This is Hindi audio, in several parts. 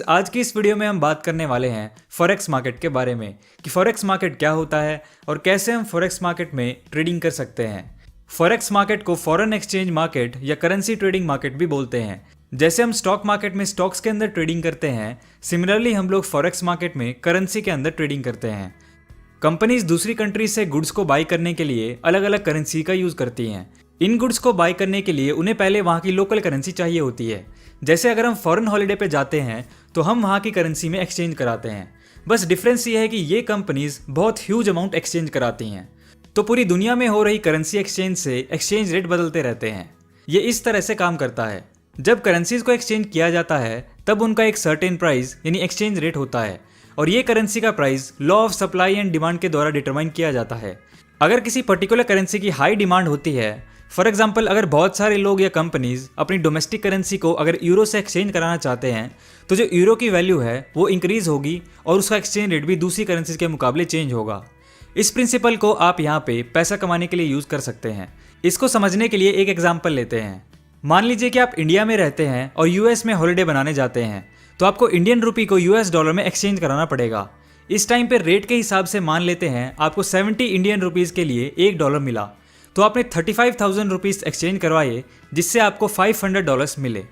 आज की इस वीडियो में हम बात करने वाले हैं फॉरेक्स मार्केट के बारे में कि फॉरेक्स मार्केट क्या होता है और कैसे हम फॉरेक्स मार्केट में ट्रेडिंग कर सकते हैं। फॉरेक्स मार्केट को फॉरेन एक्सचेंज मार्केट या करेंसी ट्रेडिंग मार्केट भी बोलते हैं। जैसे हम स्टॉक मार्केट में स्टॉक्स के अंदर ट्रेडिंग करते हैं, सिमिलरली हम लोग फॉरेक्स मार्केट में करेंसी के अंदर ट्रेडिंग करते हैं। कंपनीज दूसरी कंट्रीज से गुड्स को बाई करने के लिए अलग अलग करेंसी का यूज करती हैं। इन गुड्स को बाई करने के लिए उन्हें पहले वहाँ की लोकल करेंसी चाहिए होती है। जैसे अगर हम फॉरेन हॉलिडे पे जाते हैं तो हम वहाँ की करेंसी में एक्सचेंज कराते हैं। बस डिफरेंस ये है कि ये कंपनीज बहुत ह्यूज अमाउंट एक्सचेंज कराती हैं। तो पूरी दुनिया में हो रही करेंसी एक्सचेंज से एक्सचेंज रेट बदलते रहते हैं। ये इस तरह से काम करता है, जब करेंसीज को एक्सचेंज किया जाता है तब उनका एक सर्टेन प्राइस यानी एक्सचेंज रेट होता है और ये करेंसी का price law of supply and demand के द्वारा डिटरमाइन किया जाता है। अगर किसी पर्टिकुलर करेंसी की हाई डिमांड होती है, फॉर एग्जाम्पल अगर बहुत सारे लोग या कंपनीज अपनी डोमेस्टिक करेंसी को अगर यूरो से एक्सचेंज कराना चाहते हैं तो जो यूरो की वैल्यू है वो इंक्रीज होगी और उसका एक्सचेंज रेट भी दूसरी करेंसीज के मुकाबले चेंज होगा। इस प्रिंसिपल को आप यहाँ पे पैसा कमाने के लिए यूज कर सकते हैं। इसको समझने के लिए एक एग्जाम्पल लेते हैं। मान लीजिए कि आप इंडिया में रहते हैं और यूएस में हॉलिडे बनाने जाते हैं, तो आपको इंडियन रुपी को यूएस डॉलर में एक्सचेंज कराना पड़ेगा। इस टाइम पे रेट के हिसाब से मान लेते हैं आपको 70 इंडियन रुपीज़ के लिए $1 मिला, तो आपने 35,000 रुपीज़ एक्सचेंज करवाए जिससे आपको $500 मिले।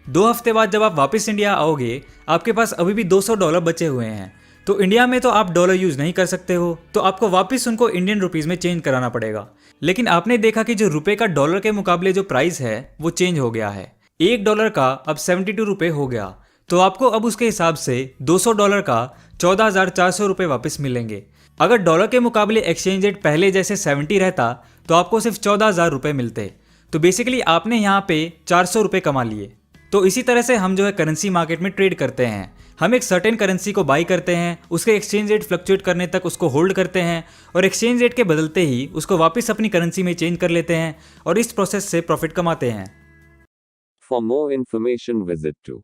2 हफ्ते बाद जब आप वापस इंडिया आओगे आपके पास अभी भी $200 बचे हुए हैं। तो इंडिया में तो आप डॉलर यूज़ नहीं कर सकते हो, तो आपको वापस उनको इंडियन रुपीज़ में चेंज कराना पड़ेगा। लेकिन आपने देखा कि जो रुपए का डॉलर के मुकाबले जो प्राइस है वो चेंज हो गया है। $1 का अब 72 रुपये हो गया, तो आपको अब उसके हिसाब से $200 का 14,400 रुपये वापस मिलेंगे। अगर डॉलर के मुकाबले एक्सचेंज रेट पहले जैसे 70 रहता तो आपको सिर्फ 14,000 रुपये मिलते। तो बेसिकली आपने यहाँ पे 400 रुपये कमा लिए। तो इसी तरह से हम जो है करेंसी मार्केट में ट्रेड करते हैं। हम एक सर्टेन करेंसी को बाई करते हैं, उसके एक्सचेंज रेट फ्लक्चुएट करने तक उसको होल्ड करते हैं और एक्सचेंज रेट के बदलते ही उसको वापस अपनी करेंसी में चेंज कर लेते हैं और इस प्रोसेस से प्रॉफिट कमाते हैं। For more information visit to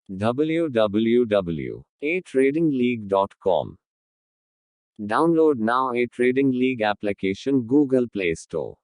www.atradingleague.com. Download now A Trading League application Google Play Store.